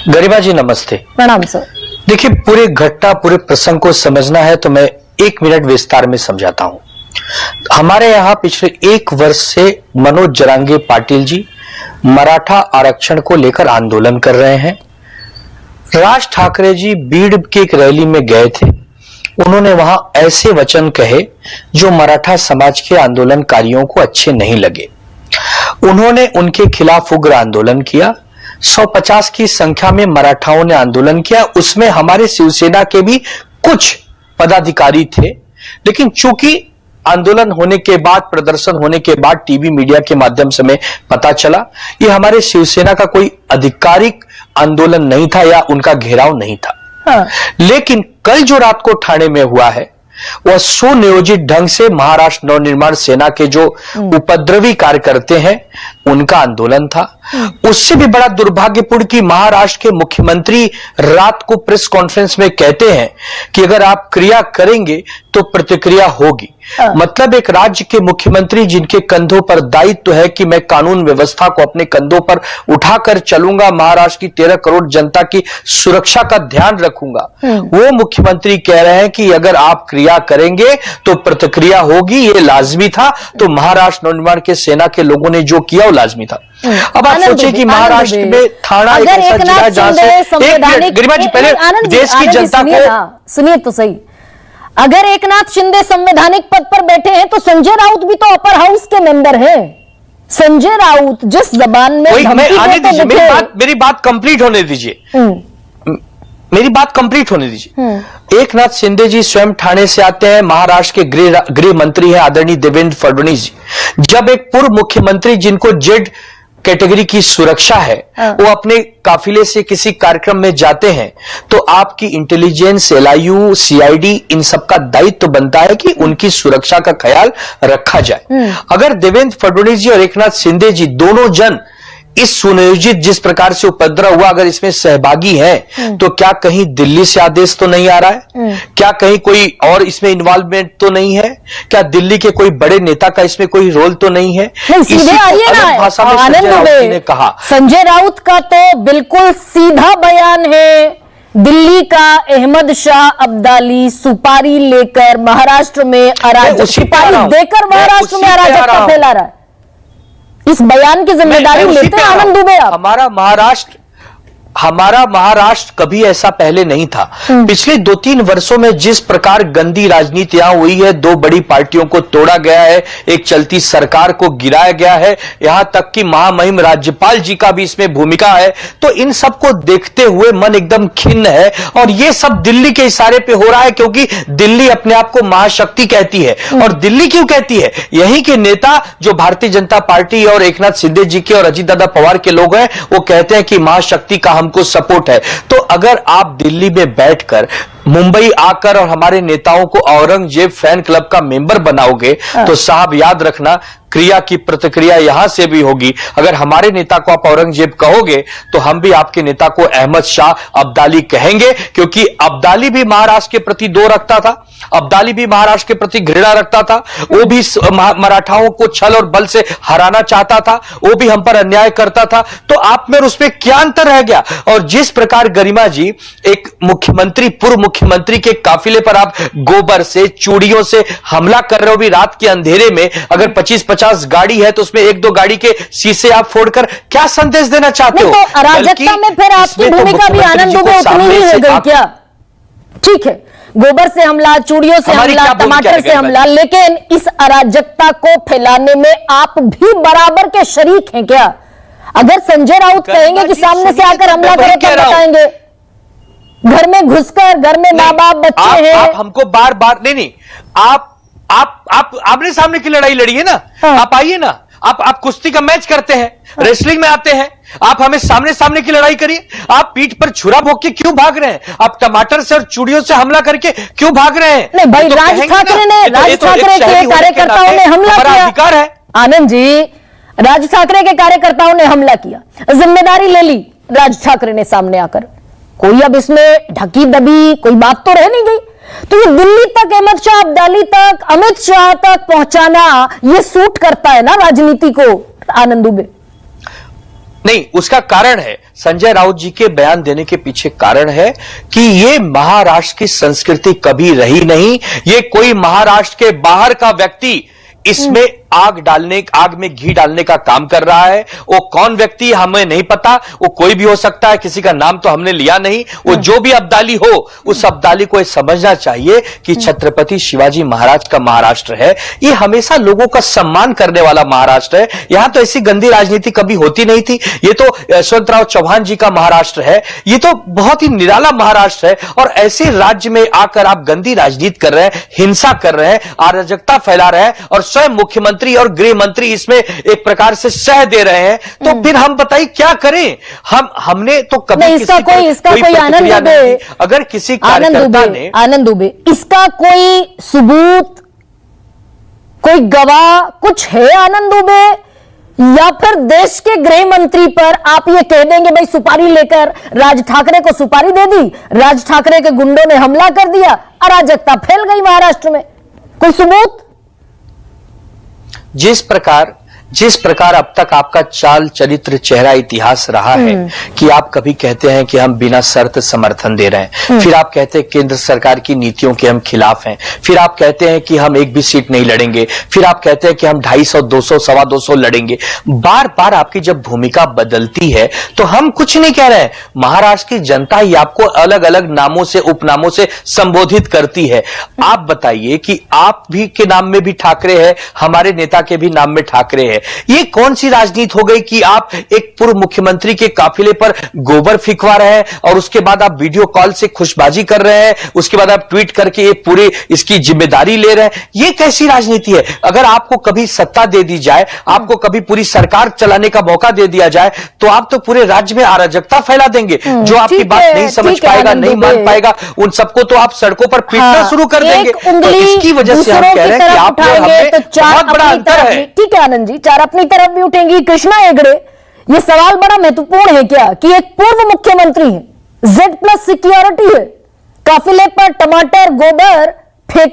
गरिमा जी नमस्ते। प्रणाम सर। देखिए, पूरे घटना पूरे प्रसंग को समझना है तो मैं 1 मिनट विस्तार में समझाता हूं। हमारे यहाँ पिछले 1 वर्ष से मनोज जरांगे पाटिल जी मराठा आरक्षण को लेकर आंदोलन कर रहे हैं। राज ठाकरे जी बीड़ की एक रैली में गए थे। उन्होंने वहां ऐसे वचन कहे जो मराठा समाज के आंदोलनकारियों को अच्छे नहीं लगे। उन्होंने उनके खिलाफ उग्र आंदोलन किया। 150 की संख्या में मराठाओं ने आंदोलन किया। उसमें हमारे शिवसेना के भी कुछ पदाधिकारी थे, लेकिन चूंकि आंदोलन होने के बाद, प्रदर्शन होने के बाद टीवी मीडिया के माध्यम से हमें पता चला ये हमारे शिवसेना का कोई आधिकारिक आंदोलन नहीं था या उनका घेराव नहीं था। हाँ। लेकिन कल जो रात को ठाणे में हुआ है वह सुनियोजित ढंग से महाराष्ट्र नवनिर्माण सेना के जो उपद्रवी कार्यकर्ता हैं उनका आंदोलन था। उससे भी बड़ा दुर्भाग्यपूर्ण कि महाराष्ट्र के मुख्यमंत्री रात को प्रेस कॉन्फ्रेंस में कहते हैं कि अगर आप क्रिया करेंगे तो प्रतिक्रिया होगी। मतलब एक राज्य के मुख्यमंत्री जिनके कंधों पर दायित्व है कि मैं कानून व्यवस्था को अपने कंधों पर उठाकर चलूंगा, महाराष्ट्र की 13 करोड़ जनता की सुरक्षा का ध्यान रखूंगा, वो मुख्यमंत्री कह रहे हैं कि अगर आप क्रिया करेंगे तो प्रतिक्रिया होगी, ये लाजमी था। तो महाराष्ट्र नवनिर्माण के सेना के लोगों ने जो किया वो लाजमी था। अब आप सोचिए कि महाराष्ट्र में थाना एक ऐसा जिला जहां से गरिमा जी पहले देश की जनता को सुनिए तो सही, अगर एकनाथ शिंदे संवैधानिक पद पर बैठे हैं तो संजय राउत भी तो अपर हाउस के मेंबर हैं। संजय राउत जिस जबान में मेरी बात कंप्लीट होने दीजिए, मेरी बात कंप्लीट होने दीजिए। एकनाथ शिंदे जी स्वयं ठाणे से आते हैं। महाराष्ट्र के गृह मंत्री हैं आदरणीय देवेंद्र फडणवीस जी। जब एक पूर्व मुख्यमंत्री जिनको जेड कैटेगरी की सुरक्षा है वो अपने काफिले से किसी कार्यक्रम में जाते हैं तो आपकी इंटेलिजेंस, एलआईयू, सीआईडी इन सब का दायित्व बनता है कि उनकी सुरक्षा का ख्याल रखा जाए। अगर देवेंद्र फडणवीस जी और एकनाथ शिंदे जी दोनों जन इस सुनियोजित जिस प्रकार से उपद्रव हुआ अगर इसमें सहभागी हैं तो क्या कहीं दिल्ली से आदेश तो नहीं आ रहा है? क्या कहीं कोई और इसमें इन्वॉल्वमेंट तो नहीं है? क्या दिल्ली के कोई बड़े नेता का इसमें कोई रोल तो नहीं है? सीधे आइए ना, आनंद दुबे ने कहा। संजय राउत का तो बिल्कुल सीधा बयान है। दिल्ली का अहमद शाह अब्दाली सुपारी लेकर महाराष्ट्र में सुपारी देकर महाराष्ट्र में अराजकता फैला रहा है। इस बयान की जिम्मेदारी लेते हैं आनंद दुबे आप। हमारा महाराष्ट्र कभी ऐसा पहले नहीं था। पिछले 2-3 वर्षों में जिस प्रकार गंदी राजनीति यहां हुई है, 2 बड़ी पार्टियों को तोड़ा गया है, एक चलती सरकार को गिराया गया है, यहां तक कि महामहिम राज्यपाल जी का भी इसमें भूमिका है। तो इन सबको देखते हुए मन एकदम खिन्न है और यह सब दिल्ली के इशारे पे हो रहा है क्योंकि दिल्ली अपने आप को महाशक्ति कहती है। और दिल्ली क्यों कहती है? यहीं के नेता जो भारतीय जनता पार्टी और एकनाथ शिंदे जी के और अजीत दादा पवार के लोग हैं वो कहते हैं कि महाशक्ति का हमको सपोर्ट है। तो अगर आप दिल्ली में बैठकर मुंबई आकर और हमारे नेताओं को औरंगजेब फैन क्लब का मेंबर बनाओगे तो साहब याद रखना क्रिया की प्रतिक्रिया यहां से भी होगी। अगर हमारे नेता को आप औरंगजेब कहोगे तो हम भी आपके नेता को अहमद शाह अब्दाली कहेंगे, क्योंकि अब्दाली भी महाराष्ट्र के प्रति दो रखता था, अब्दाली भी महाराष्ट्र के प्रति घृणा रखता था, वो भी मराठाओं को छल और बल से हराना चाहता था, वो भी हम पर अन्याय करता था। तो आप में उसमें क्या अंतर रह गया? और जिस प्रकार गरिमा जी एक मुख्यमंत्री, पूर्व मुख्यमंत्री के काफिले पर आप गोबर से, चूड़ियों से हमला कर रहे हो भी रात के अंधेरे में, अगर 25-50 गाड़ी है तो उसमें 1-2 गाड़ी के शीशे आप फोड़कर क्या संदेश देना चाहते हो? तो अराजकता में फिर आपकी भूमिका भी आनंद दुबे उतनी ही हो गई क्या? ठीक है, गोबर से हमला, चूड़ियों से हमला, टमाटर से हमला, लेकिन इस अराजकता को फैलाने में आप भी बराबर के शरीक हैं क्या? अगर संजय राउत कहेंगे कि सामने से आकर हमला करें तो बताएंगे, घर में घुसकर, घर में माँ बाप बच्चे हैं, आप हमको बार बार नहीं, आप आमने सामने की लड़ाई लड़िए ना। आप आइए ना, आप कुश्ती का मैच करते हैं, रेसलिंग में आते हैं, आप हमें सामने सामने की लड़ाई करिए। आप पीठ पर छुरा भोग के क्यों भाग रहे हैं? आप टमाटर से और चूड़ियों से हमला करके क्यों भाग रहे हैं? नहीं भाई, राज ठाकरे के कार्यकर्ताओं ने हमला किया, अधिकार है। आनंद जी, राज ठाकरे के कार्यकर्ताओं ने हमला किया, जिम्मेदारी ले ली राज ठाकरे ने सामने आकर। कोई अब इसमें ढकी दबी कोई बात तो रह नहीं गई। तो ये दिल्ली तक, अहमद शाह अब्दाली तक, अमित शाह तक पहुंचाना ये सूट करता है ना राजनीति को आनंद दुबे? नहीं, उसका कारण है, संजय राउत जी के बयान देने के पीछे कारण है कि ये महाराष्ट्र की संस्कृति कभी रही नहीं। ये कोई महाराष्ट्र के बाहर का व्यक्ति इसमें आग में घी डालने का काम कर रहा है। वो कौन व्यक्ति हमें नहीं पता, वो कोई भी हो सकता है, किसी का नाम तो हमने लिया नहीं। वो जो भी अब्दाली हो, उस अब्दाली को ये समझना चाहिए कि छत्रपति शिवाजी महाराज का महाराष्ट्र है, ये हमेशा लोगों का सम्मान करने वाला महाराष्ट्र है। यहां तो ऐसी गंदी राजनीति कभी होती नहीं थी। ये तो यशवंतराव चौहान जी का महाराष्ट्र है, ये तो बहुत ही निराला महाराष्ट्र है। और ऐसे राज्य में आकर आप गंदी राजनीति कर रहे हैं, हिंसा कर रहे हैं, अराजकता फैला रहे हैं और स्वयं मुख्यमंत्री और गृह मंत्री इसमें एक प्रकार से सह दे रहे हैं। तो फिर हम बताइए क्या करें? हमने तो कभी इसका कोई आनंद दुबे, अगर किसी कार्यकर्ता ने आनंद दुबे, इसका कोई सबूत, कोई गवाह कुछ है आनंद दुबे? या फिर देश के गृह मंत्री पर आप ये कह देंगे भाई सुपारी लेकर राज ठाकरे को सुपारी दे दी, राज ठाकरे के गुंडों ने हमला कर दिया, अराजकता फैल गई महाराष्ट्र में, कोई सबूत? जिस प्रकार अब तक आपका चाल चरित्र चेहरा इतिहास रहा है कि आप कभी कहते हैं कि हम बिना शर्त समर्थन दे रहे हैं, फिर आप कहते हैं केंद्र सरकार की नीतियों के हम खिलाफ हैं, फिर आप कहते हैं कि हम एक भी सीट नहीं लड़ेंगे, फिर आप कहते हैं कि हम 250, 200, 225 लड़ेंगे। बार बार आपकी जब भूमिका बदलती है तो हम कुछ नहीं कह रहे हैं, महाराष्ट्र की जनता ही आपको अलग अलग नामों से, उपनामों से संबोधित करती है। आप बताइए कि आप भी के नाम में भी ठाकरे है, हमारे नेता के भी नाम में ठाकरे है। ये कौन सी राजनीति हो गई कि आप एक पूर्व मुख्यमंत्री के काफिले पर गोबर फिकवा रहे हैं और उसके बाद आप वीडियो कॉल से खुशबाजी कर रहे हैं, उसके बाद आप ट्वीट करके ये पूरे इसकी जिम्मेदारी ले रहे हैं? ये कैसी राजनीति है? अगर आपको कभी सत्ता दे दी जाए, आपको कभी पूरी सरकार चलाने का मौका दे दिया जाए, तो आप तो पूरे राज्य में अराजकता फैला देंगे। जो आपकी बात नहीं समझ पाएगा, नहीं मान पाएगा, उन सबको तो आप सड़कों पर पीटना शुरू कर देंगे। तो इसकी वजह से हम कह रहे हैं कि आप हमें बहुत बड़ा अंतर है। ठीक है आनंद जी, चार अपनी तरफ भी उठेंगी। कृष्णा हेगड़े, ये सवाल बड़ा महत्वपूर्ण है क्या कि एक पूर्व मुख्यमंत्री है, Z+ सिक्योरिटी है, काफिले पर टमाटर गोबर